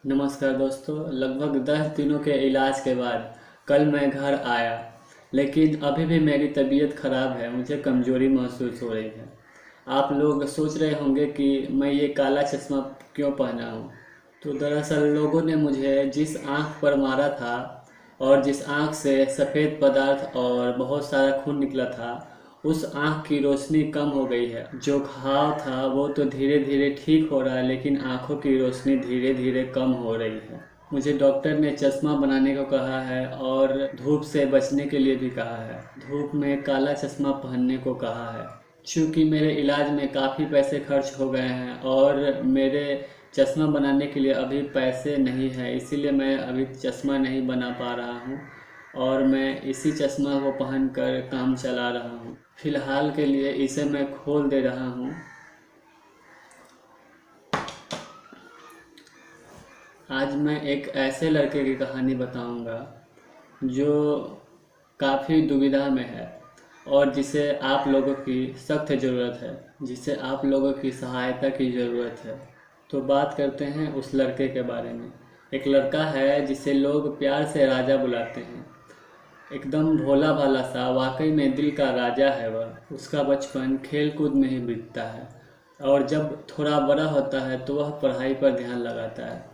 नमस्कार दोस्तों। लगभग 10 दिनों के इलाज के बाद कल मैं घर आया, लेकिन अभी भी मेरी तबीयत ख़राब है। मुझे कमज़ोरी महसूस हो रही है। आप लोग सोच रहे होंगे कि मैं ये काला चश्मा क्यों पहना हूँ। तो दरअसल लोगों ने मुझे जिस आँख पर मारा था और जिस आँख से सफ़ेद पदार्थ और बहुत सारा खून निकला था, उस आँख की रोशनी कम हो गई है। जो घाव था वो तो धीरे धीरे ठीक हो रहा है, लेकिन आँखों की रोशनी धीरे धीरे कम हो रही है। मुझे डॉक्टर ने चश्मा बनाने को कहा है और धूप से बचने के लिए भी कहा है। धूप में काला चश्मा पहनने को कहा है। चूँकि मेरे इलाज में काफ़ी पैसे खर्च हो गए हैं और मेरे चश्मा बनाने के लिए अभी पैसे नहीं हैं, इसीलिए मैं अभी चश्मा नहीं बना पा रहा हूँ और मैं इसी चश्मा को पहनकर काम चला रहा हूँ। फ़िलहाल के लिए इसे मैं खोल दे रहा हूँ। आज मैं एक ऐसे लड़के की कहानी बताऊंगा जो काफ़ी दुविधा में है और जिसे आप लोगों की सख्त ज़रूरत है, जिसे आप लोगों की सहायता की ज़रूरत है। तो बात करते हैं उस लड़के के बारे में। एक लड़का है जिसे लोग प्यार से राजा बुलाते हैं। एकदम भोला भाला सा, वाकई में दिल का राजा है वह। उसका बचपन खेल कूद में ही बीतता है और जब थोड़ा बड़ा होता है तो वह पढ़ाई पर ध्यान लगाता है।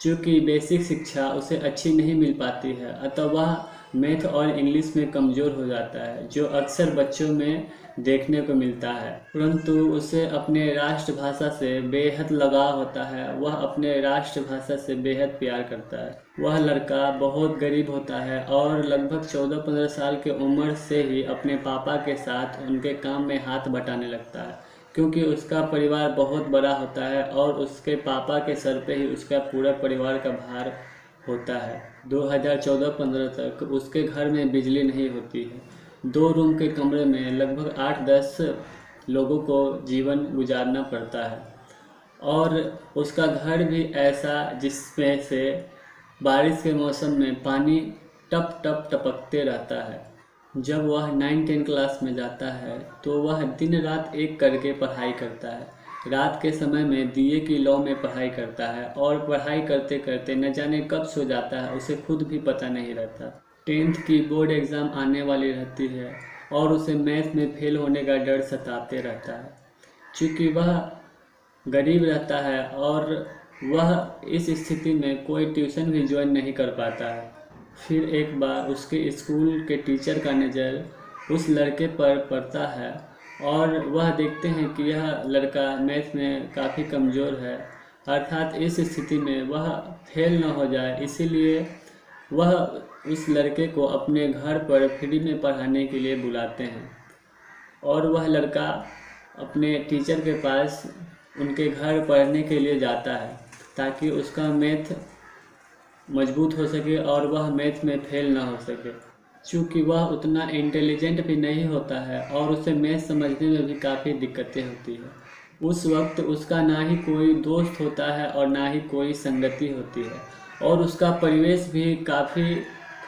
चूँकि बेसिक शिक्षा उसे अच्छी नहीं मिल पाती है, अतः वह मैथ और इंग्लिश में कमज़ोर हो जाता है, जो अक्सर बच्चों में देखने को मिलता है। परंतु उसे अपने राष्ट्रभाषा से बेहद लगाव होता है। वह अपने राष्ट्रभाषा से बेहद प्यार करता है। वह लड़का बहुत गरीब होता है और लगभग 14-15 साल की उम्र से ही अपने पापा के साथ उनके काम में हाथ बटाने लगता है, क्योंकि उसका परिवार बहुत बड़ा होता है और उसके पापा के सर पे ही उसका पूरा परिवार का भार होता है। 2014-15 तक उसके घर में बिजली नहीं होती है। 2 रूम के कमरे में लगभग 8-10 लोगों को जीवन गुजारना पड़ता है और उसका घर भी ऐसा जिसमें से बारिश के मौसम में पानी टप टप टपकते रहता है। जब वह 9-10 क्लास में जाता है तो वह दिन रात एक करके पढ़ाई करता है। रात के समय में दिए की लौ में पढ़ाई करता है और पढ़ाई करते करते न जाने कब सो जाता है, उसे खुद भी पता नहीं रहता। 10th की बोर्ड एग्ज़ाम आने वाली रहती है और उसे मैथ में फेल होने का डर सताते रहता है। चूँकि वह गरीब रहता है और वह इस स्थिति में कोई ट्यूशन भी ज्वाइन नहीं कर पाता है। फिर एक बार उसके स्कूल के टीचर का नज़र उस लड़के पर पड़ता है और वह देखते हैं कि यह लड़का मैथ में काफ़ी कमज़ोर है, अर्थात इस स्थिति में वह फेल न हो जाए, इसीलिए वह उस लड़के को अपने घर पर फ्री में पढ़ाने के लिए बुलाते हैं। और वह लड़का अपने टीचर के पास उनके घर पढ़ने के लिए जाता है ताकि उसका मैथ मजबूत हो सके और वह मैथ में फेल ना हो सके। चूँकि वह उतना इंटेलिजेंट भी नहीं होता है और उसे मैथ समझने में भी काफ़ी दिक्कतें होती है। उस वक्त उसका ना ही कोई दोस्त होता है और ना ही कोई संगति होती है और उसका परिवेश भी काफ़ी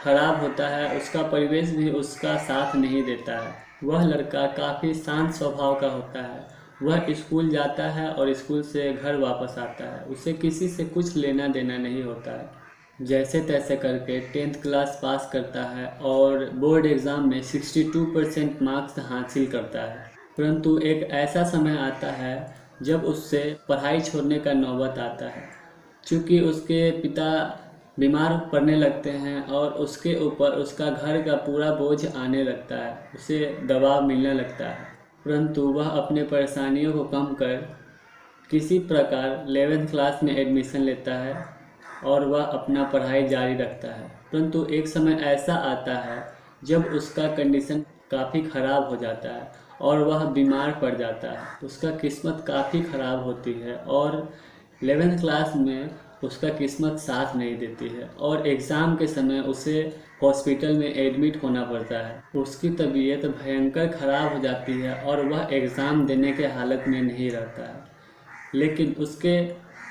ख़राब होता है। उसका परिवेश भी उसका साथ नहीं देता है। वह लड़का काफ़ी शांत स्वभाव का होता है। वह स्कूल जाता है और स्कूल से घर वापस आता है। उसे किसी से कुछ लेना देना नहीं होता है। जैसे तैसे करके 10th क्लास पास करता है और बोर्ड एग्ज़ाम में 62% मार्क्स हासिल करता है। परंतु एक ऐसा समय आता है जब उससे पढ़ाई छोड़ने का नौबत आता है। चूँकि उसके पिता बीमार पड़ने लगते हैं और उसके ऊपर उसका घर का पूरा बोझ आने लगता है, उसे दबाव मिलने लगता है। परंतु वह अपने परेशानियों को कम कर किसी प्रकार 11th क्लास में एडमिशन लेता है और वह अपना पढ़ाई जारी रखता है। परंतु एक समय ऐसा आता है जब उसका कंडीशन काफ़ी ख़राब हो जाता है और वह बीमार पड़ जाता है। उसका किस्मत काफ़ी ख़राब होती है और 11th क्लास में उसका किस्मत साथ नहीं देती है और एग्ज़ाम के समय उसे हॉस्पिटल में एडमिट होना पड़ता है। उसकी तबीयत भयंकर ख़राब हो जाती है और वह एग्ज़ाम देने के हालत में नहीं रहता है। लेकिन उसके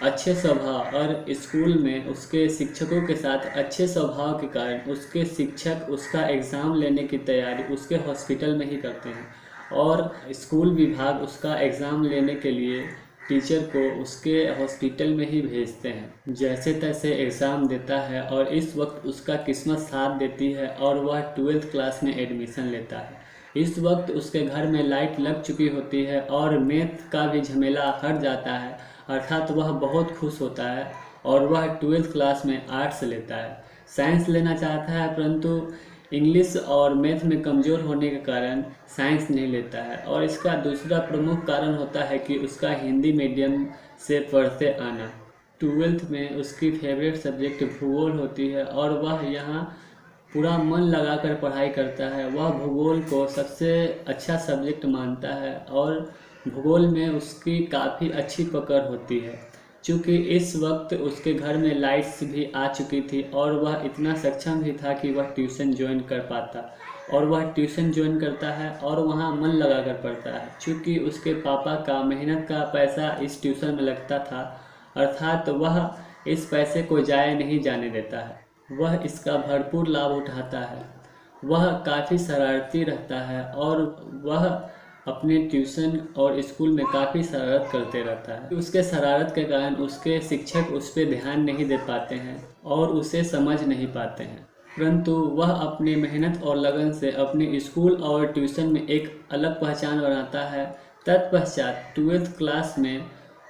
अच्छे स्वभाव और स्कूल में उसके शिक्षकों के साथ अच्छे स्वभाव के कारण उसके शिक्षक उसका एग्ज़ाम लेने की तैयारी उसके हॉस्पिटल में ही करते हैं और स्कूल विभाग उसका एग्ज़ाम लेने के लिए टीचर को उसके हॉस्पिटल में ही भेजते हैं। जैसे तैसे एग्ज़ाम देता है और इस वक्त उसका किस्मत साथ देती है और वह 12th क्लास में एडमिशन लेता है। इस वक्त उसके घर में लाइट लग चुकी होती है और मैथ का भी झमेला हट जाता है, अर्थात वह बहुत खुश होता है और वह 12th क्लास में आर्ट्स लेता है। साइंस लेना चाहता है परंतु इंग्लिश और मैथ में कमज़ोर होने के कारण साइंस नहीं लेता है। और इसका दूसरा प्रमुख कारण होता है कि उसका हिंदी मीडियम से पढ़ते आना। 12th में उसकी फेवरेट सब्जेक्ट भूगोल होती है और वह यहाँ पूरा मन लगाकर पढ़ाई करता है। वह भूगोल को सबसे अच्छा सब्जेक्ट मानता है और भूगोल में उसकी काफ़ी अच्छी पकड़ होती है। चूँकि इस वक्त उसके घर में लाइट्स भी आ चुकी थी और वह इतना सक्षम भी था कि वह ट्यूशन ज्वाइन कर पाता, और वह ट्यूशन ज्वाइन करता है और वहाँ मन लगा कर पढ़ता है। चूँकि उसके पापा का मेहनत का पैसा इस ट्यूशन में लगता था, अर्थात वह इस पैसे को ज़ाया नहीं जाने देता है। वह इसका भरपूर लाभ उठाता है। वह काफ़ी शरारती रहता है और वह अपने ट्यूशन और स्कूल में काफ़ी शरारत करते रहता है। उसके शरारत के कारण उसके शिक्षक उस पर ध्यान नहीं दे पाते हैं और उसे समझ नहीं पाते हैं, परंतु वह अपनी मेहनत और लगन से अपने स्कूल और ट्यूशन में एक अलग पहचान बनाता है। तत्पश्चात 12th क्लास में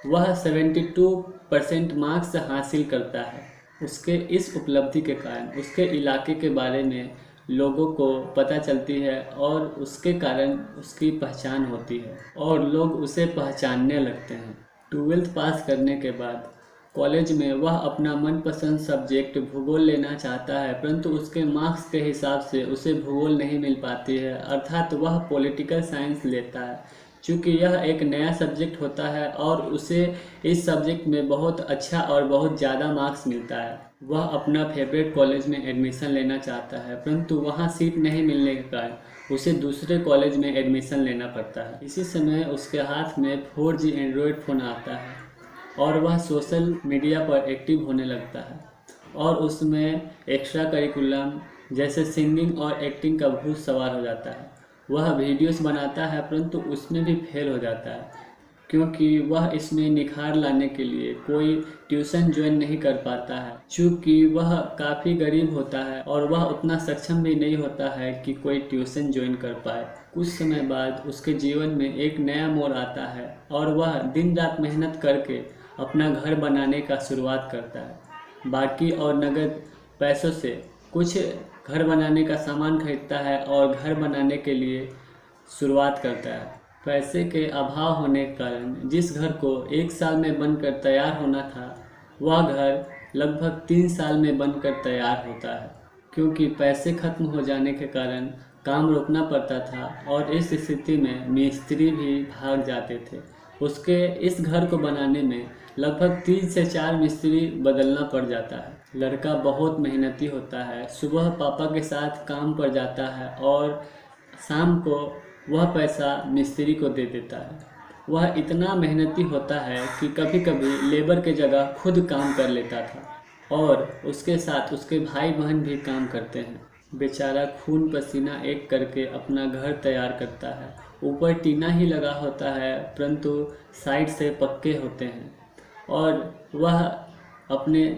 वह 72% मार्क्स हासिल करता है। उसके इस उपलब्धि के कारण उसके इलाके के बारे में लोगों को पता चलती है और उसके कारण उसकी पहचान होती है और लोग उसे पहचानने लगते हैं। 12th पास करने के बाद कॉलेज में वह अपना मनपसंद सब्जेक्ट भूगोल लेना चाहता है, परंतु उसके मार्क्स के हिसाब से उसे भूगोल नहीं मिल पाती है, अर्थात वह पॉलिटिकल साइंस लेता है। चूँकि यह एक नया सब्जेक्ट होता है और उसे इस सब्जेक्ट में बहुत अच्छा और बहुत ज़्यादा मार्क्स मिलता है। वह अपना फेवरेट कॉलेज में एडमिशन लेना चाहता है, परंतु वहाँ सीट नहीं मिलने के कारण उसे दूसरे कॉलेज में एडमिशन लेना पड़ता है। इसी समय उसके हाथ में 4G एंड्रॉयड फ़ोन आता है और वह सोशल मीडिया पर एक्टिव होने लगता है और उसमें एक्स्ट्रा करिकुलम जैसे सिंगिंग और एक्टिंग का भूत सवार हो जाता है। वह वीडियोस बनाता है परंतु उसमें भी फेल हो जाता है, क्योंकि वह इसमें निखार लाने के लिए कोई ट्यूशन ज्वाइन नहीं कर पाता है। चूँकि वह काफ़ी गरीब होता है और वह उतना सक्षम भी नहीं होता है कि कोई ट्यूशन ज्वाइन कर पाए। कुछ समय बाद उसके जीवन में एक नया मोड़ आता है और वह दिन रात मेहनत करके अपना घर बनाने का शुरुआत करता है। बाकी और नगद पैसों से कुछ घर बनाने का सामान खरीदता है और घर बनाने के लिए शुरुआत करता है। पैसे के अभाव होने के कारण जिस घर को 1 साल में बनकर तैयार होना था, वह घर लगभग 3 साल में बनकर तैयार होता है, क्योंकि पैसे खत्म हो जाने के कारण काम रोकना पड़ता था और इस स्थिति में मिस्त्री भी भाग जाते थे। उसके इस घर को बनाने में लगभग 3 से 4 मिस्त्री बदलना पड़ जाता है। लड़का बहुत मेहनती होता है, सुबह पापा के साथ काम पर जाता है और शाम को वह पैसा मिस्त्री को दे देता है। वह इतना मेहनती होता है कि कभी कभी लेबर के जगह खुद काम कर लेता था और उसके साथ उसके भाई बहन भी काम करते हैं। बेचारा खून पसीना एक करके अपना घर तैयार करता है। ऊपर टीना ही लगा होता है परंतु साइड से पक्के होते हैं और वह अपने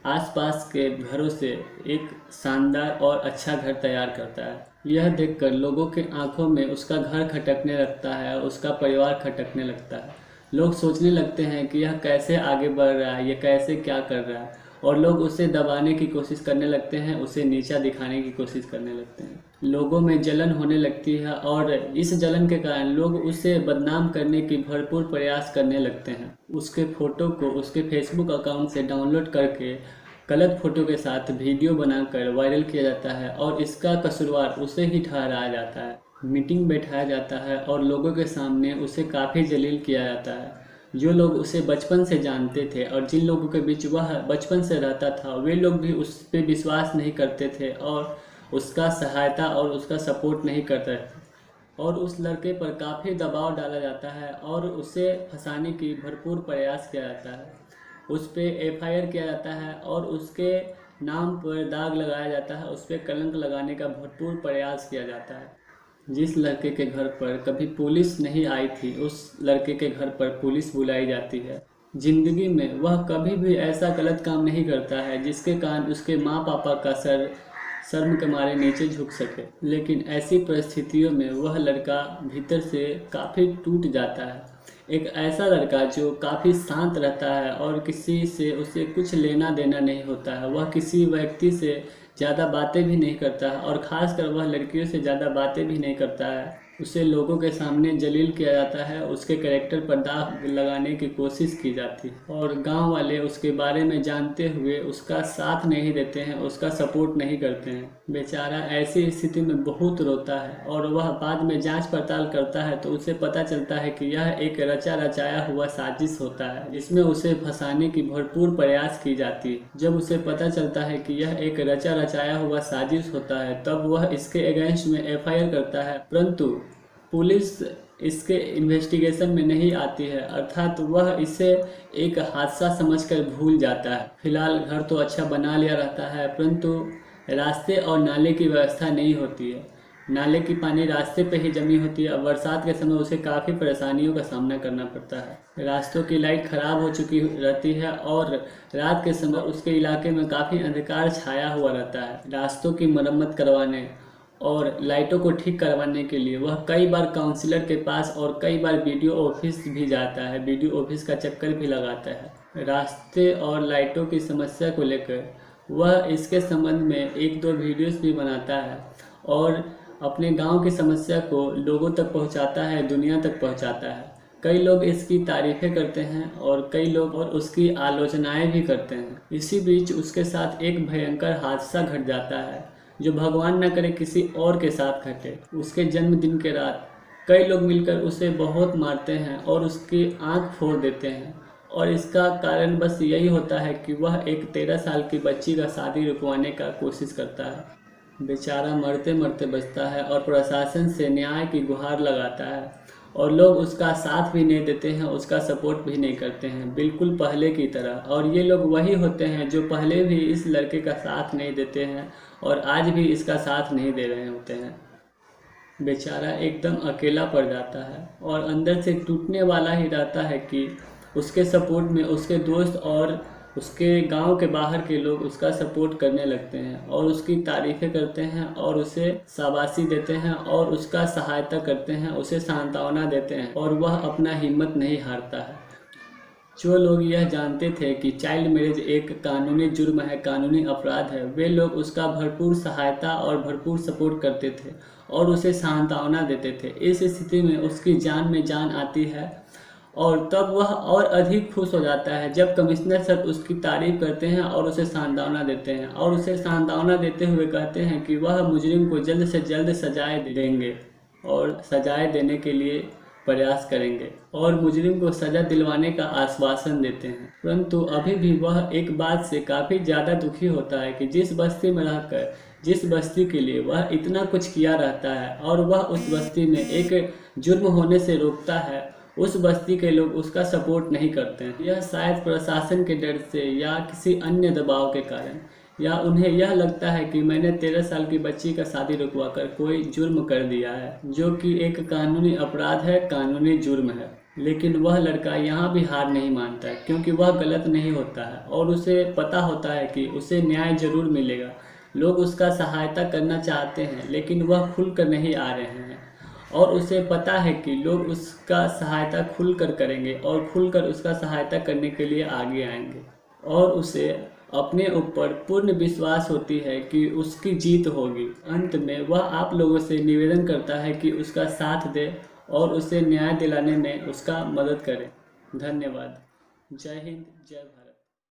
आसपास के घरों से एक शानदार और अच्छा घर तैयार करता है। यह देखकर लोगों के आंखों में उसका घर खटकने लगता है, उसका परिवार खटकने लगता है। लोग सोचने लगते हैं कि यह कैसे आगे बढ़ रहा है, ये कैसे क्या कर रहा है, और लोग उसे दबाने की कोशिश करने लगते हैं, उसे नीचा दिखाने की कोशिश करने लगते हैं। लोगों में जलन होने लगती है और इस जलन के कारण लोग उसे बदनाम करने की भरपूर प्रयास करने लगते हैं। उसके फ़ोटो को उसके फेसबुक अकाउंट से डाउनलोड करके गलत फ़ोटो के साथ वीडियो बनाकर वायरल किया जाता है और इसका कसूरवार उसे ही ठहराया जाता है। मीटिंग बैठाया जाता है और लोगों के सामने उसे काफ़ी जलील किया जाता है। जो लोग उसे बचपन से जानते थे और जिन लोगों के बीच वह बचपन से रहता था, वे लोग भी उस पर विश्वास नहीं करते थे और उसका सहायता और उसका सपोर्ट नहीं करते थे और उस लड़के पर काफ़ी दबाव डाला जाता है और उसे फंसाने की भरपूर प्रयास किया जाता है। उस पर FIR किया जाता है और उसके नाम पर दाग लगाया जाता है, उस पर कलंक लगाने का भरपूर प्रयास किया जाता है। जिस लड़के के घर पर कभी पुलिस नहीं आई थी, उस लड़के के घर पर पुलिस बुलाई जाती है। जिंदगी में वह कभी भी ऐसा गलत काम नहीं करता है जिसके कारण उसके माँ पापा का सर शर्म के मारे नीचे झुक सके, लेकिन ऐसी परिस्थितियों में वह लड़का भीतर से काफ़ी टूट जाता है। एक ऐसा लड़का जो काफ़ी शांत रहता है और किसी से उसे कुछ लेना देना नहीं होता है। वह किसी व्यक्ति से ज़्यादा बातें भी नहीं करता है और ख़ासकर वह लड़कियों से ज़्यादा बातें भी नहीं करता है। उसे लोगों के सामने जलील किया जाता है, उसके कैरेक्टर पर दाग लगाने की कोशिश की जाती है और गांव वाले उसके बारे में जानते हुए उसका साथ नहीं देते हैं, उसका सपोर्ट नहीं करते हैं। बेचारा ऐसी स्थिति में बहुत रोता है और वह बाद में जांच पड़ताल करता है तो उसे पता चलता है कि यह एक रचा रचाया हुआ साजिश होता है जिसमें उसे फंसाने की भरपूर प्रयास की जाती है। जब उसे पता चलता है कि यह एक रचा रचाया हुआ साजिश होता है तब वह इसके अगेंस्ट में एफआईआर करता है, परंतु पुलिस इसके इन्वेस्टिगेशन में नहीं आती है, अर्थात वह इसे एक हादसा समझकर भूल जाता है। फिलहाल घर तो अच्छा बना लिया रहता है, परंतु रास्ते और नाले की व्यवस्था नहीं होती है। नाले की पानी रास्ते पे ही जमी होती है और बरसात के समय उसे काफ़ी परेशानियों का सामना करना पड़ता है। रास्तों की लाइट खराब हो चुकी रहती है और रात के समय उसके इलाके में काफ़ी अंधकार छाया हुआ रहता है। रास्तों की मरम्मत करवाने और लाइटों को ठीक करवाने के लिए वह कई बार काउंसलर के पास और कई बार बीडीओ ऑफिस भी जाता है, बीडीओ ऑफिस का चक्कर भी लगाता है। रास्ते और लाइटों की समस्या को लेकर वह इसके संबंध में एक दो वीडियोस भी बनाता है और अपने गांव की समस्या को लोगों तक पहुंचाता है, दुनिया तक पहुंचाता है। कई लोग इसकी तारीफ़ें करते हैं और कई लोग और उसकी आलोचनाएं भी करते हैं। इसी बीच उसके साथ एक भयंकर हादसा घट जाता है जो भगवान न करे किसी और के साथ घटे। उसके जन्मदिन के रात कई लोग मिलकर उसे बहुत मारते हैं और उसकी आंख फोड़ देते हैं और इसका कारण बस यही होता है कि वह एक 13 साल की बच्ची का शादी रुकवाने का कोशिश करता है। बेचारा मरते मरते बचता है और प्रशासन से न्याय की गुहार लगाता है और लोग उसका साथ भी नहीं देते हैं, उसका सपोर्ट भी नहीं करते हैं, बिल्कुल पहले की तरह। और ये लोग वही होते हैं जो पहले भी इस लड़के का साथ नहीं देते हैं और आज भी इसका साथ नहीं दे रहे होते हैं। बेचारा एकदम अकेला पड़ जाता है और अंदर से टूटने वाला ही रहता है कि उसके सपोर्ट में उसके दोस्त और उसके गांव के बाहर के लोग उसका सपोर्ट करने लगते हैं और उसकी तारीफ़ें करते हैं और उसे शाबाशी देते हैं और उसका सहायता करते हैं, उसे सांत्वना देते हैं और वह अपना हिम्मत नहीं हारता है। जो लोग यह जानते थे कि चाइल्ड मैरिज एक कानूनी जुर्म है, कानूनी अपराध है, वे लोग उसका भरपूर सहायता और भरपूर सपोर्ट करते थे और उसे सांत्वना देते थे। इस स्थिति में उसकी जान में जान आती है और तब वह और अधिक खुश हो जाता है जब कमिश्नर सर उसकी तारीफ करते हैं और उसे सांत्वना देते हैं और उसे सांत्वना देते हुए कहते हैं कि वह मुजरिम को जल्द से जल्द सजाए देंगे और सजाए देने के लिए प्रयास करेंगे और मुजरिम को सजा दिलवाने का आश्वासन देते हैं। परंतु अभी भी वह एक बात से काफ़ी ज़्यादा दुखी होता है कि जिस बस्ती में रहकर, जिस बस्ती के लिए वह इतना कुछ किया रहता है और वह उस बस्ती में एक जुर्म होने से रोकता है, उस बस्ती के लोग उसका सपोर्ट नहीं करते हैं। यह शायद प्रशासन के डर से या किसी अन्य दबाव के कारण, या उन्हें यह लगता है कि मैंने 13 साल की बच्ची का शादी रुकवाकर कोई जुर्म कर दिया है, जो कि एक कानूनी अपराध है, कानूनी जुर्म है। लेकिन वह लड़का यहाँ भी हार नहीं मानता है क्योंकि वह गलत नहीं होता है और उसे पता होता है कि उसे न्याय जरूर मिलेगा। लोग उसका सहायता करना चाहते हैं लेकिन वह खुल कर नहीं आ रहे हैं और उसे पता है कि लोग उसका सहायता खुलकर करेंगे और खुलकर उसका सहायता करने के लिए आगे आएंगे और उसे अपने ऊपर पूर्ण विश्वास होती है कि उसकी जीत होगी। अंत में वह आप लोगों से निवेदन करता है कि उसका साथ दे और उसे न्याय दिलाने में उसका मदद करें। धन्यवाद। जय हिंद, जय भारत।